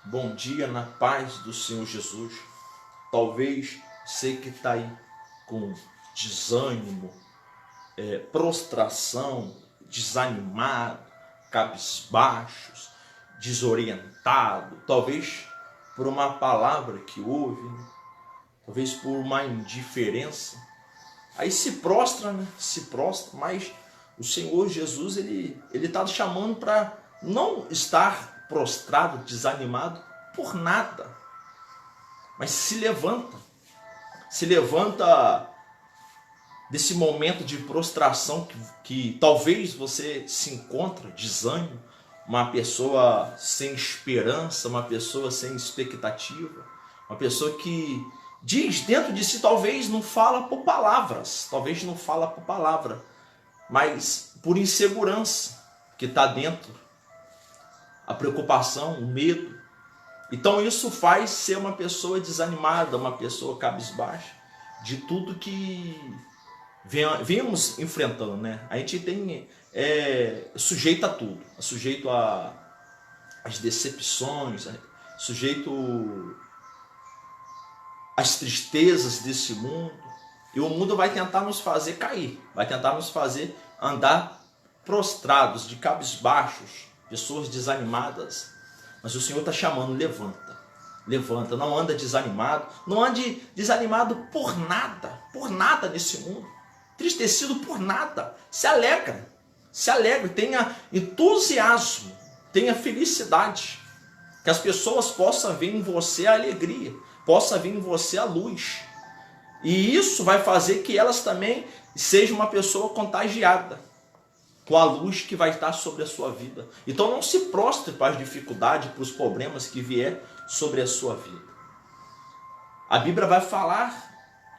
Bom dia na paz do Senhor Jesus. Talvez você que está aí com desânimo, prostração, desanimado, cabisbaixos, desorientado, talvez por uma palavra que ouve, talvez por uma indiferença. Aí se prostra, né? Se prostra, mas o Senhor Jesus, ele está chamando para não estar prostrado, desanimado por nada, mas se levanta desse momento de prostração que talvez você se encontra, desânimo, uma pessoa sem esperança, uma pessoa sem expectativa, uma pessoa que diz dentro de si, talvez não fala por palavras, mas por insegurança que está dentro, a preocupação, o medo. Então isso faz ser uma pessoa desanimada, uma pessoa cabisbaixa de tudo que viemos enfrentando, né? A gente tem sujeito a tudo, sujeito às decepções, sujeito às tristezas desse mundo. E o mundo vai tentar nos fazer cair, vai tentar nos fazer andar prostrados, de cabisbaixos, pessoas desanimadas. Mas o Senhor está chamando, levanta, não anda desanimado, não ande desanimado por nada nesse mundo, entristecido por nada, se alegre, tenha entusiasmo, tenha felicidade, que as pessoas possam ver em você a alegria, possam ver em você a luz, e isso vai fazer que elas também sejam uma pessoa contagiada com a luz que vai estar sobre a sua vida. Então não se prostre para as dificuldades, para os problemas que vier sobre a sua vida. A Bíblia vai falar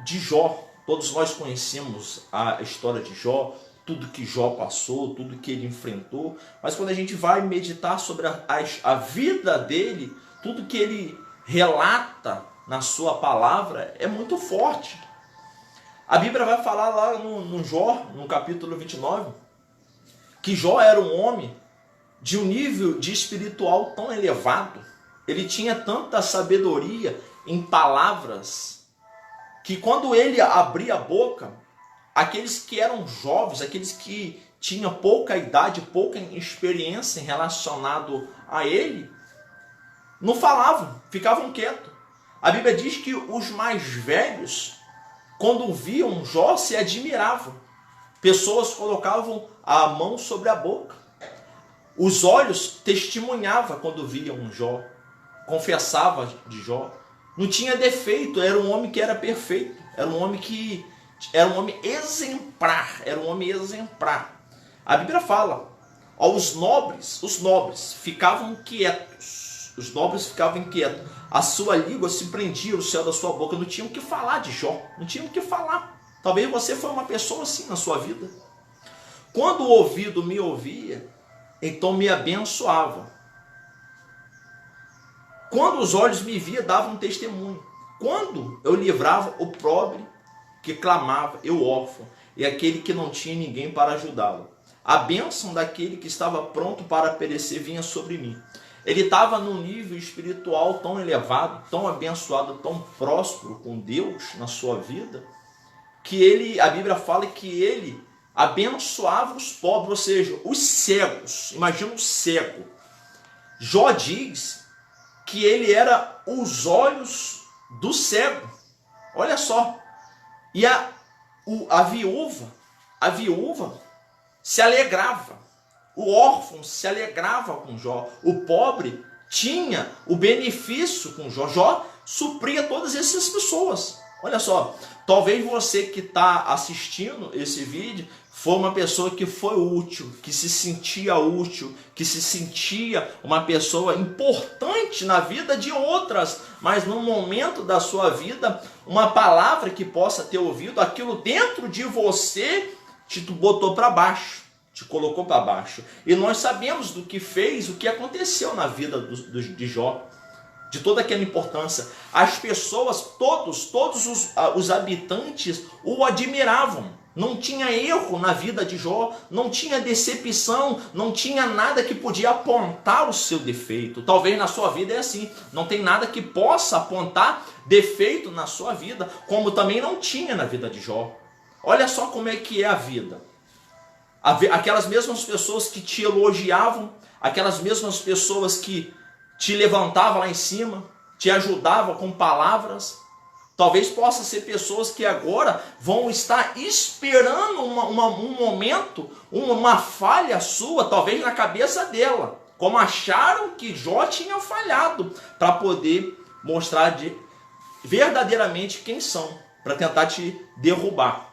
de Jó. Todos nós conhecemos a história de Jó, tudo que Jó passou, tudo que ele enfrentou. Mas quando a gente vai meditar sobre a vida dele, tudo que ele relata na sua palavra é muito forte. A Bíblia vai falar lá no Jó, no capítulo 29, que Jó era um homem de um nível de espiritual tão elevado, ele tinha tanta sabedoria em palavras, que quando ele abria a boca, aqueles que eram jovens, aqueles que tinham pouca idade, pouca experiência em relacionado a ele, não falavam, ficavam quietos. A Bíblia diz que os mais velhos, quando viam Jó, se admiravam. Pessoas colocavam a mão sobre a boca. Os olhos testemunhavam quando viam Jó. Confessava de Jó. Não tinha defeito, era um homem que era perfeito. Era um homem exemplar. A Bíblia fala, os nobres ficavam quietos. Os nobres ficavam inquietos. A sua língua se prendia no céu da sua boca. Não tinham o que falar de Jó. Não tinham o que falar. Talvez você foi uma pessoa assim na sua vida. Quando o ouvido me ouvia, então me abençoava. Quando os olhos me via, davam testemunho. Quando eu livrava o pobre que clamava, eu órfão, e aquele que não tinha ninguém para ajudá-lo. A bênção daquele que estava pronto para perecer vinha sobre mim. Ele estava num nível espiritual tão elevado, tão abençoado, tão próspero com Deus na sua vida, que a Bíblia fala que ele abençoava os pobres, ou seja, os cegos. Imagina um cego. Jó diz que ele era os olhos do cego. Olha só. E a viúva se alegrava. O órfão se alegrava com Jó. O pobre tinha o benefício com Jó. Jó supria todas essas pessoas. Olha só, talvez você que está assistindo esse vídeo foi uma pessoa que foi útil, que se sentia útil, que se sentia uma pessoa importante na vida de outras, mas no momento da sua vida, uma palavra que possa ter ouvido, aquilo dentro de você te botou para baixo, te colocou para baixo. E nós sabemos do que fez, o que aconteceu na vida de Jó. De toda aquela importância. As pessoas, todos os habitantes o admiravam. Não tinha erro na vida de Jó, não tinha decepção, não tinha nada que podia apontar o seu defeito. Talvez na sua vida é assim, não tem nada que possa apontar defeito na sua vida, como também não tinha na vida de Jó. Olha só como é que é a vida. Aquelas mesmas pessoas que te elogiavam, aquelas mesmas pessoas que te levantavam lá em cima, te ajudavam com palavras, talvez possa ser pessoas que agora vão estar esperando um momento, uma falha sua, talvez na cabeça dela, como acharam que Jó tinha falhado, para poder mostrar verdadeiramente quem são, para tentar te derrubar.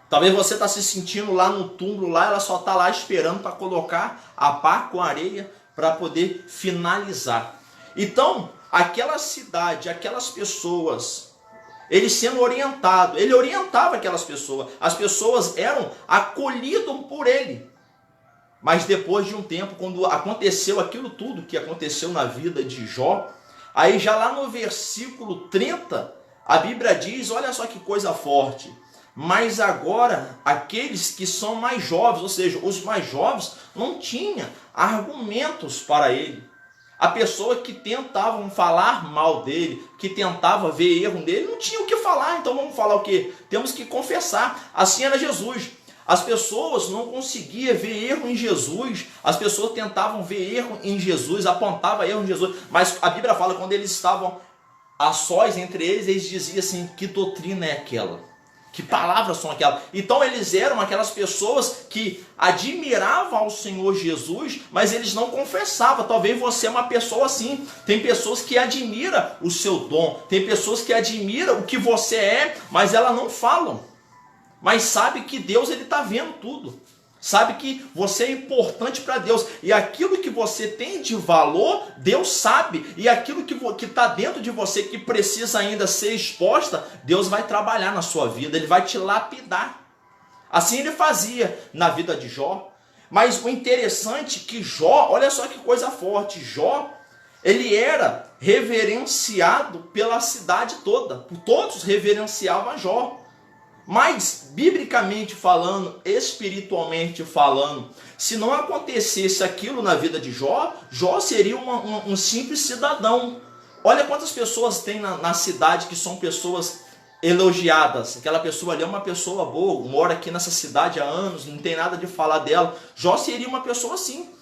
Talvez você está se sentindo lá no túmulo, lá ela só está lá esperando para colocar a pá com areia para poder finalizar. Então, aquela cidade, aquelas pessoas, ele sendo orientado, ele orientava aquelas pessoas, as pessoas eram acolhidas por ele. Mas depois de um tempo, quando aconteceu aquilo tudo que aconteceu na vida de Jó, aí já lá no versículo 30, a Bíblia diz, olha só que coisa forte, mas agora aqueles que são mais jovens, ou seja, os mais jovens, não tinham argumentos para ele. A pessoa que tentavam falar mal dele, que tentava ver erro dele, não tinha o que falar. Então vamos falar o quê? Temos que confessar. Assim era Jesus. As pessoas não conseguiam ver erro em Jesus. As pessoas tentavam ver erro em Jesus, apontavam erro em Jesus. Mas a Bíblia fala que quando eles estavam a sós entre eles, eles diziam assim, que doutrina é aquela? Que palavras são aquelas? Então eles eram aquelas pessoas que admiravam ao Senhor Jesus, mas eles não confessavam. Talvez você é uma pessoa assim. Tem pessoas que admiram o seu dom. Tem pessoas que admiram o que você é, mas elas não falam. Mas sabe que Deus está vendo tudo. Sabe que você é importante para Deus. E aquilo que você tem de valor, Deus sabe. E aquilo que está dentro de você, que precisa ainda ser exposta, Deus vai trabalhar na sua vida. Ele vai te lapidar. Assim ele fazia na vida de Jó. Mas o interessante é que Jó, olha só que coisa forte. Jó, ele era reverenciado pela cidade toda. Todos reverenciavam Jó. Mas, biblicamente falando, espiritualmente falando, se não acontecesse aquilo na vida de Jó, Jó seria um simples cidadão. Olha quantas pessoas tem na cidade que são pessoas elogiadas. Aquela pessoa ali é uma pessoa boa, mora aqui nessa cidade há anos, não tem nada de falar dela. Jó seria uma pessoa assim.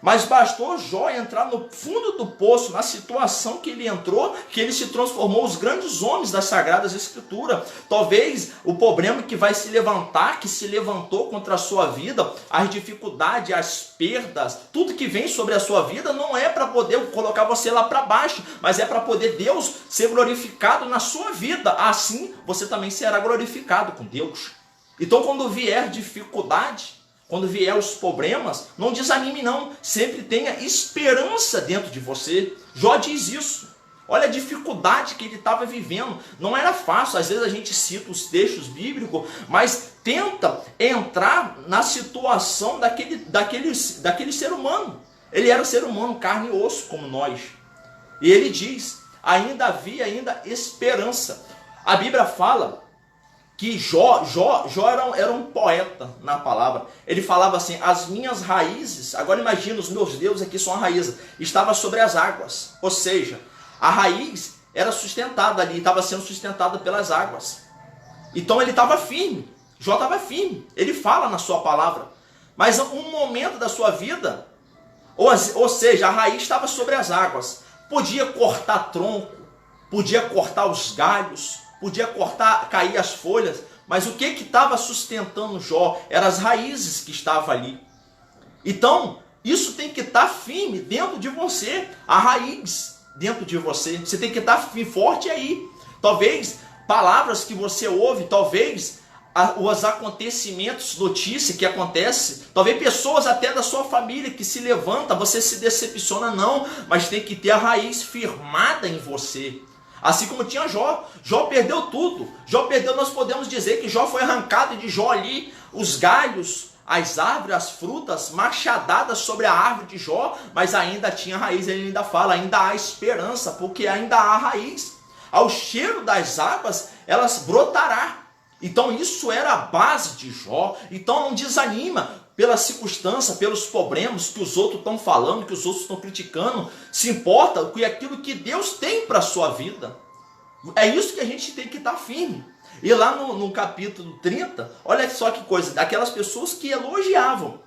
Mas bastou Jó entrar no fundo do poço, na situação que ele entrou, que ele se transformou os grandes homens das Sagradas Escrituras. Talvez o problema que vai se levantar, que se levantou contra a sua vida, as dificuldades, as perdas, tudo que vem sobre a sua vida, não é para poder colocar você lá para baixo, mas é para poder Deus ser glorificado na sua vida. Assim, você também será glorificado com Deus. Então, quando vier dificuldade, quando vier os problemas, não desanime não, sempre tenha esperança dentro de você. Jó diz isso. Olha a dificuldade que ele estava vivendo, não era fácil. Às vezes a gente cita os textos bíblicos, mas tenta entrar na situação daquele ser humano. Ele era um ser humano, carne e osso como nós. E ele diz, ainda havia esperança. A Bíblia fala que Jó era um poeta na palavra. Ele falava assim, as minhas raízes, agora imagina, os meus deuses aqui são a raiz, estava sobre as águas. Ou seja, a raiz era sustentada ali, estava sendo sustentada pelas águas. Então ele estava firme, Jó estava firme, ele fala na sua palavra. Mas um momento da sua vida, ou seja, a raiz estava sobre as águas, podia cortar tronco, podia cortar os galhos, podia cair as folhas, mas o que estava sustentando Jó eram as raízes que estavam ali. Então, isso tem que estar firme dentro de você, a raiz dentro de você. Você tem que estar forte aí. Talvez palavras que você ouve, talvez os acontecimentos, notícias que acontecem, talvez pessoas até da sua família que se levanta, você se decepciona, não, mas tem que ter a raiz firmada em você. Assim como tinha Jó. Jó perdeu tudo. Jó perdeu, nós podemos dizer que Jó foi arrancado de Jó ali, os galhos, as árvores, as frutas, machadadas sobre a árvore de Jó, mas ainda tinha raiz. Ele ainda fala, ainda há esperança, porque ainda há raiz. Ao cheiro das águas, elas brotará. Então isso era a base de Jó. Então não desanima pela circunstância, pelos problemas que os outros estão falando, que os outros estão criticando. Se importa com aquilo que Deus tem para a sua vida. É isso que a gente tem que estar firme. E lá no capítulo 30, olha só que coisa, daquelas pessoas que elogiavam.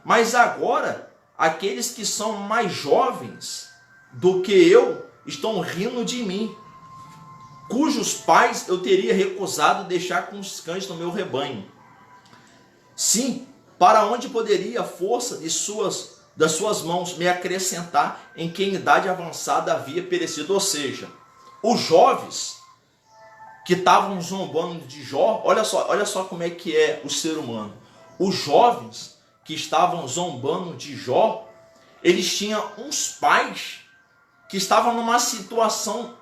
Mas agora, aqueles que são mais jovens do que eu estão rindo de mim, cujos pais eu teria recusado deixar com os cães no meu rebanho. Sim, para onde poderia a força das suas mãos me acrescentar em que em idade avançada havia perecido? Ou seja, os jovens que estavam zombando de Jó, olha só como é que é o ser humano. Os jovens que estavam zombando de Jó, eles tinham uns pais que estavam numa situação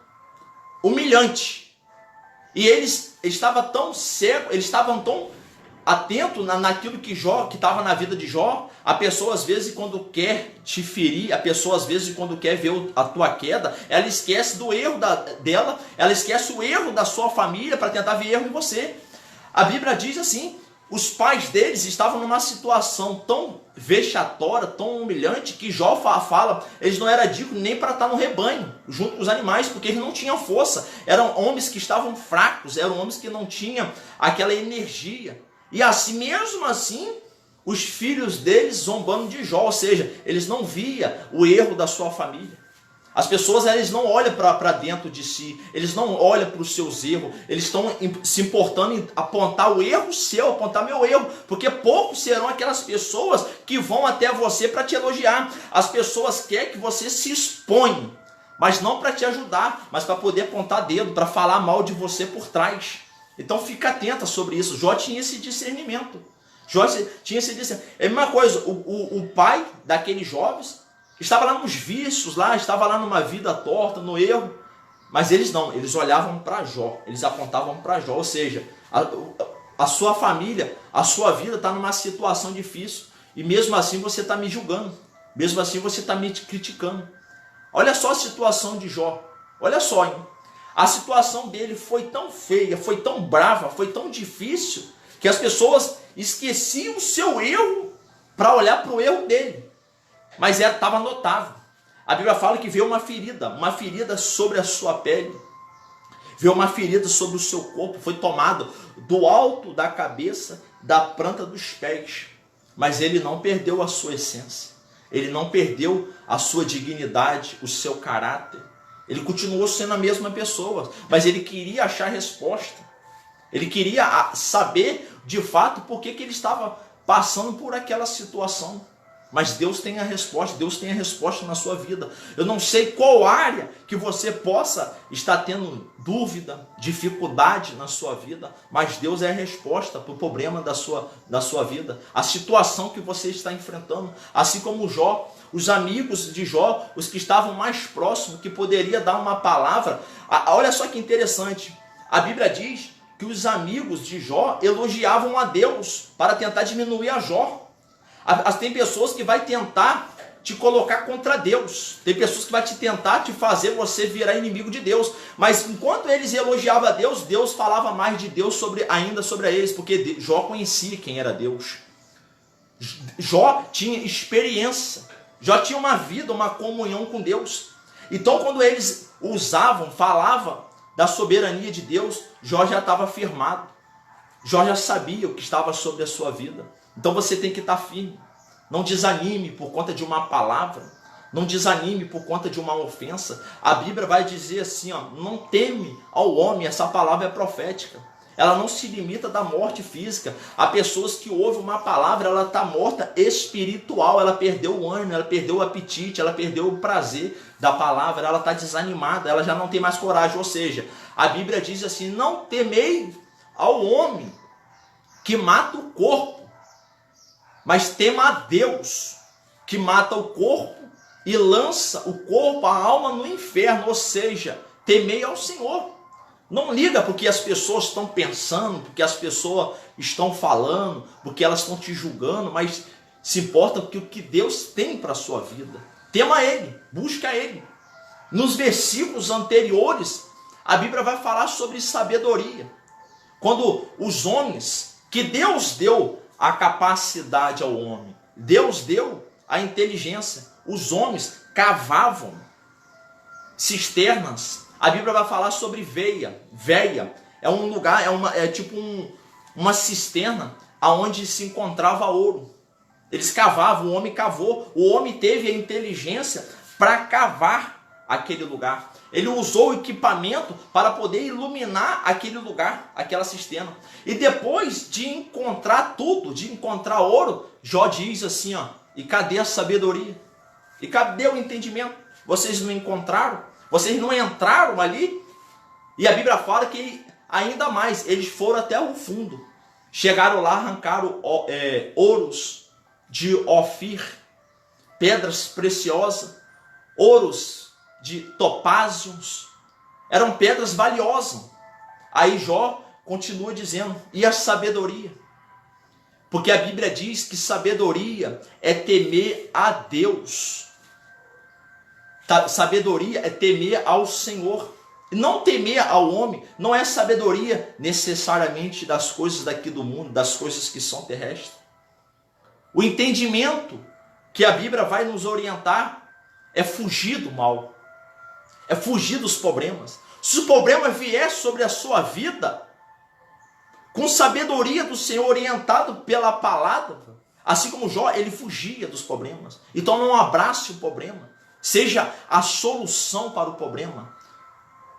humilhante. E eles estavam tão cegos, eles estavam tão atentos naquilo que estava na vida de Jó. A pessoa às vezes quando quer te ferir, a pessoa às vezes quando quer ver a tua queda, ela esquece do erro dela, ela esquece o erro da sua família para tentar ver erro em você. A Bíblia diz assim, os pais deles estavam numa situação tão vexatória, tão humilhante, que Jó fala, eles não eram dignos nem para estar no rebanho, junto com os animais, porque eles não tinham força. Eram homens que estavam fracos, eram homens que não tinham aquela energia. E assim, mesmo assim, os filhos deles zombando de Jó, ou seja, eles não viam o erro da sua família. As pessoas, eles não olham para dentro de si, eles não olham para os seus erros, eles estão se importando em apontar o erro seu, apontar meu erro, porque poucos serão aquelas pessoas que vão até você para te elogiar. As pessoas querem que você se exponha, mas não para te ajudar, mas para poder apontar dedo, para falar mal de você por trás. Então fica atenta sobre isso. Jó tinha esse discernimento. Jó tinha esse discernimento. É a mesma coisa, o pai daqueles jovens estava lá nos vícios, estava lá numa vida torta, no erro, mas eles não, eles olhavam para Jó, eles apontavam para Jó, ou seja, a sua família, a sua vida está numa situação difícil, e mesmo assim você está me julgando, mesmo assim você está me criticando. Olha só a situação de Jó, olha só, hein? A situação dele foi tão feia, foi tão brava, foi tão difícil, que as pessoas esqueciam o seu erro para olhar para o erro dele. Mas estava notável. A Bíblia fala que veio uma ferida sobre a sua pele, veio uma ferida sobre o seu corpo, foi tomado do alto da cabeça, da planta dos pés. Mas ele não perdeu a sua essência, ele não perdeu a sua dignidade, o seu caráter. Ele continuou sendo a mesma pessoa, mas ele queria achar resposta. Ele queria saber de fato por que ele estava passando por aquela situação. Mas Deus tem a resposta na sua vida. Eu não sei qual área que você possa estar tendo dúvida, dificuldade na sua vida, mas Deus é a resposta para o problema da sua vida, a situação que você está enfrentando. Assim como Jó, os amigos de Jó, os que estavam mais próximos, que poderia dar uma palavra. Olha só que interessante, a Bíblia diz que os amigos de Jó elogiavam a Deus para tentar diminuir a Jó. Tem pessoas que vai tentar te colocar contra Deus. Tem pessoas que vai te tentar te fazer você virar inimigo de Deus. Mas enquanto eles elogiavam a Deus, Deus falava mais de Deus ainda sobre eles, porque Jó conhecia quem era Deus. Jó tinha experiência. Jó tinha uma vida, uma comunhão com Deus. Então quando eles falavam da soberania de Deus, Jó já estava firmado. Jó já sabia o que estava sobre a sua vida. Então você tem que estar firme. Não desanime por conta de uma palavra. Não desanime por conta de uma ofensa. A Bíblia vai dizer assim, não teme ao homem. Essa palavra é profética. Ela não se limita da morte física. Há pessoas que ouvem uma palavra, ela está morta espiritual. Ela perdeu o ânimo, ela perdeu o apetite, ela perdeu o prazer da palavra. Ela está desanimada, ela já não tem mais coragem. Ou seja, a Bíblia diz assim, não temei ao homem que mata o corpo, mas tema a Deus, que mata o corpo e lança o corpo, a alma no inferno. Ou seja, temei ao Senhor. Não liga porque as pessoas estão pensando, porque as pessoas estão falando, porque elas estão te julgando, mas se importa com o que Deus tem para a sua vida. Tema Ele, busca Ele. Nos versículos anteriores, a Bíblia vai falar sobre sabedoria. Quando os homens, que Deus deu a capacidade ao homem, Deus deu a inteligência, os homens cavavam cisternas. A Bíblia vai falar sobre veia. É um lugar, é tipo uma cisterna aonde se encontrava ouro. Eles cavavam, o homem cavou, o homem teve a inteligência para cavar aquele lugar. Ele usou o equipamento para poder iluminar aquele lugar, aquela cisterna. E depois de encontrar tudo, de encontrar ouro, Jó diz assim, ó, e cadê a sabedoria? E cadê o entendimento? Vocês não encontraram? Vocês não entraram ali? E a Bíblia fala que ainda mais, eles foram até o fundo. Chegaram lá, arrancaram ouros de Ofir, pedras preciosas, ouros de topázios, eram pedras valiosas. Aí Jó continua dizendo, e a sabedoria? Porque a Bíblia diz que sabedoria é temer a Deus. Sabedoria é temer ao Senhor. Não temer ao homem não é sabedoria necessariamente das coisas daqui do mundo, das coisas que são terrestres. O entendimento que a Bíblia vai nos orientar é fugir do mal, é fugir dos problemas. Se o problema vier sobre a sua vida, com sabedoria do Senhor, orientado pela palavra, assim como Jó, ele fugia dos problemas. Então não abrace o problema, seja a solução para o problema.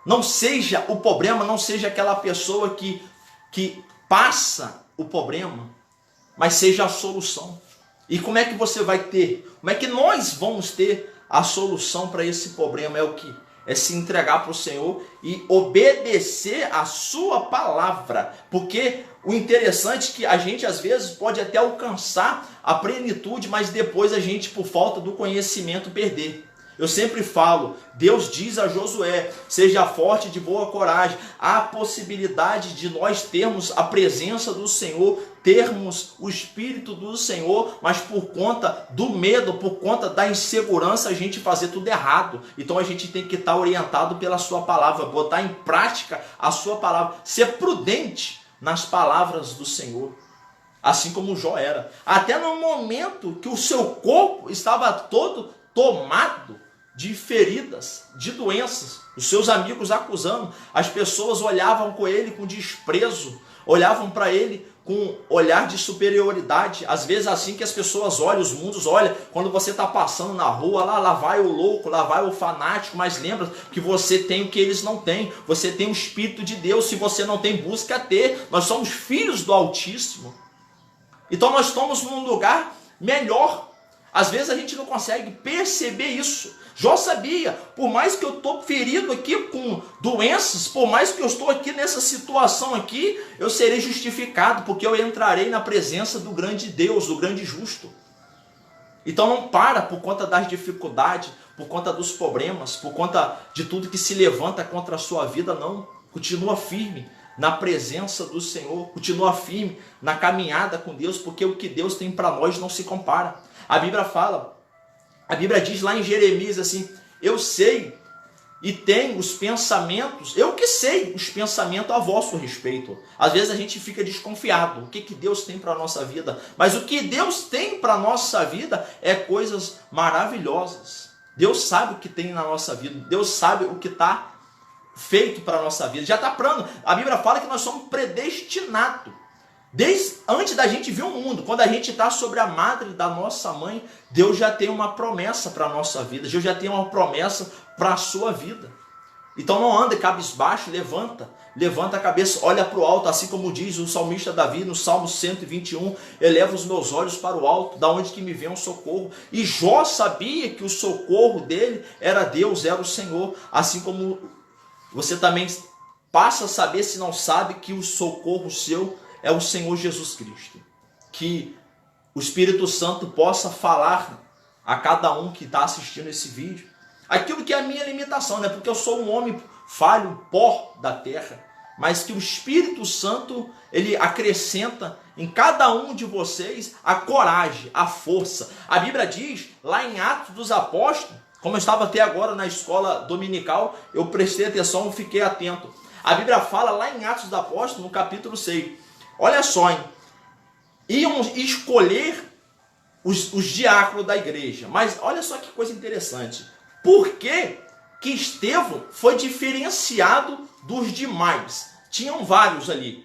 Não seja o problema, não seja aquela pessoa que passa o problema, mas seja a solução. E como é que você vai ter? Como é que nós vamos ter a solução para esse problema? É o que? É se entregar para o Senhor e obedecer a sua palavra. Porque o interessante é que a gente às vezes pode até alcançar a plenitude, mas depois a gente, por falta do conhecimento, perder. Eu sempre falo, Deus diz a Josué, seja forte e de boa coragem. Há a possibilidade de nós termos a presença do Senhor, termos o Espírito do Senhor, mas por conta do medo, por conta da insegurança, a gente fazer tudo errado. Então a gente tem que estar orientado pela sua palavra, botar em prática a sua palavra, ser prudente nas palavras do Senhor. Assim como Jó era. Até no momento que o seu corpo estava todo tomado de feridas, de doenças, os seus amigos acusando, as pessoas olhavam com ele com desprezo, olhavam para ele com olhar de superioridade. Às vezes assim que as pessoas olham, os mundos olham, quando você está passando na rua, lá vai o louco, lá vai o fanático, mas lembra que você tem o que eles não têm, você tem o Espírito de Deus, se você não tem, busca ter. Nós somos filhos do Altíssimo, então nós estamos num lugar melhor. Às vezes a gente não consegue perceber isso. Jó sabia, por mais que eu estou ferido aqui com doenças, por mais que eu estou aqui nessa situação aqui, eu serei justificado, porque eu entrarei na presença do grande Deus, do grande justo. Então não para por conta das dificuldades, por conta dos problemas, por conta de tudo que se levanta contra a sua vida, não. Continua firme na presença do Senhor, continua firme na caminhada com Deus, porque o que Deus tem para nós não se compara. A Bíblia fala, a Bíblia diz lá em Jeremias assim, eu sei e tenho os pensamentos, eu que sei os pensamentos a vosso respeito. Às vezes a gente fica desconfiado, o que Deus tem para a nossa vida, mas o que Deus tem para a nossa vida é coisas maravilhosas. Deus sabe o que tem na nossa vida, Deus sabe o que está feito para a nossa vida, já está pronto. A Bíblia fala que nós somos predestinados. Desde antes da gente ver o mundo, quando a gente está sobre a madre da nossa mãe, Deus já tem uma promessa para a nossa vida, Deus já tem uma promessa para a sua vida. Então não anda cabisbaixo, levanta a cabeça, olha para o alto, assim como diz o salmista Davi no Salmo 121, eleva os meus olhos para o alto, da onde que me vem um socorro. E Jó sabia que o socorro dele era Deus, era o Senhor, assim como você também passa a saber, se não sabe, que o socorro seu é o Senhor Jesus Cristo. Que o Espírito Santo possa falar a cada um que está assistindo esse vídeo aquilo que é a minha limitação, né? Porque eu sou um homem falho, pó da terra, mas que o Espírito Santo, ele acrescenta em cada um de vocês a coragem, a força. A Bíblia diz, lá em Atos dos Apóstolos, como eu estava até agora na escola dominical, eu prestei atenção, fiquei atento. A Bíblia fala lá em Atos dos Apóstolos, no capítulo 6. Olha só, hein? Iam escolher os diáconos da igreja. Mas olha só que coisa interessante. Por que que Estevão foi diferenciado dos demais? Tinham vários ali.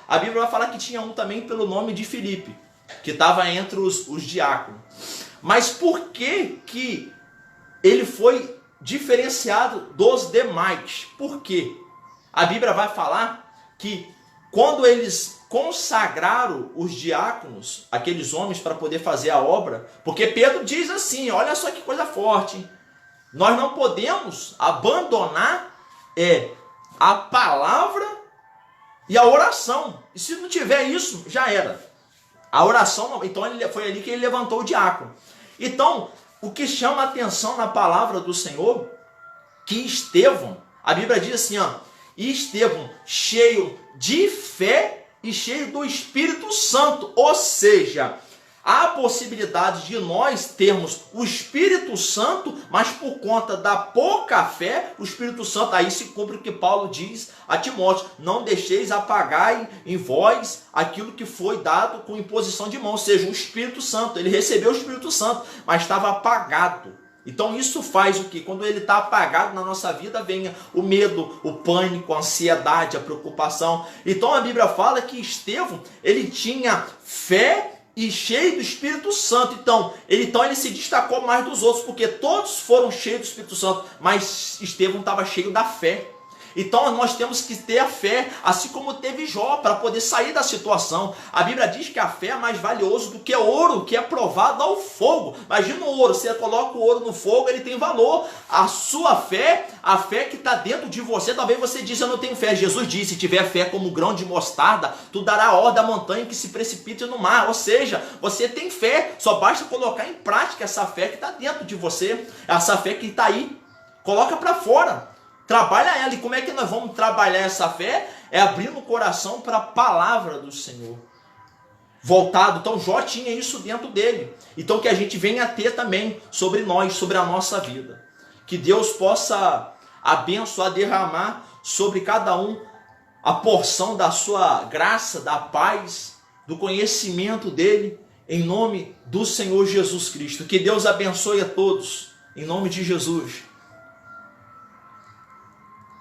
A Bíblia vai falar que tinha um também pelo nome de Filipe, que estava entre os diáconos. Mas por que que ele foi diferenciado dos demais? Por quê? A Bíblia vai falar que quando eles consagraram os diáconos, aqueles homens, para poder fazer a obra, porque Pedro diz assim, olha só que coisa forte, hein? Nós não podemos abandonar a palavra e a oração. E se não tiver isso, já era. A oração, então foi ali que ele levantou o diácono. Então, o que chama a atenção na palavra do Senhor, que Estevão, a Bíblia diz assim, ó, Estevão cheio de fé e cheio do Espírito Santo. Ou seja, há a possibilidade de nós termos o Espírito Santo, mas por conta da pouca fé, o Espírito Santo, aí se cumpre o que Paulo diz a Timóteo, não deixeis apagar em vós aquilo que foi dado com imposição de mão, ou seja, o Espírito Santo. Ele recebeu o Espírito Santo, mas estava apagado. Então isso faz o que? Quando ele está apagado na nossa vida, vem o medo, o pânico, a ansiedade, a preocupação. Então a Bíblia fala que Estevão, ele tinha fé e cheio do Espírito Santo. Então ele se destacou mais dos outros, porque todos foram cheios do Espírito Santo, mas Estevão estava cheio da fé. Então nós temos que ter a fé, assim como teve Jó, para poder sair da situação. A Bíblia diz que a fé é mais valiosa do que ouro, que é provado ao fogo. Imagina o ouro, você coloca o ouro no fogo, ele tem valor. A sua fé, a fé que está dentro de você, talvez você diz, eu não tenho fé. Jesus disse, se tiver fé como grão de mostarda, tu dará a ordem da montanha que se precipite no mar. Ou seja, você tem fé, só basta colocar em prática essa fé que está dentro de você, essa fé que está aí. Coloca para fora. Trabalha ela. E como é que nós vamos trabalhar essa fé? É abrindo o coração para a palavra do Senhor. Voltado. Então Jó tinha isso dentro dele. Então que a gente venha a ter também sobre nós, sobre a nossa vida. Que Deus possa abençoar, derramar sobre cada um a porção da sua graça, da paz, do conhecimento dele, em nome do Senhor Jesus Cristo. Que Deus abençoe a todos, em nome de Jesus.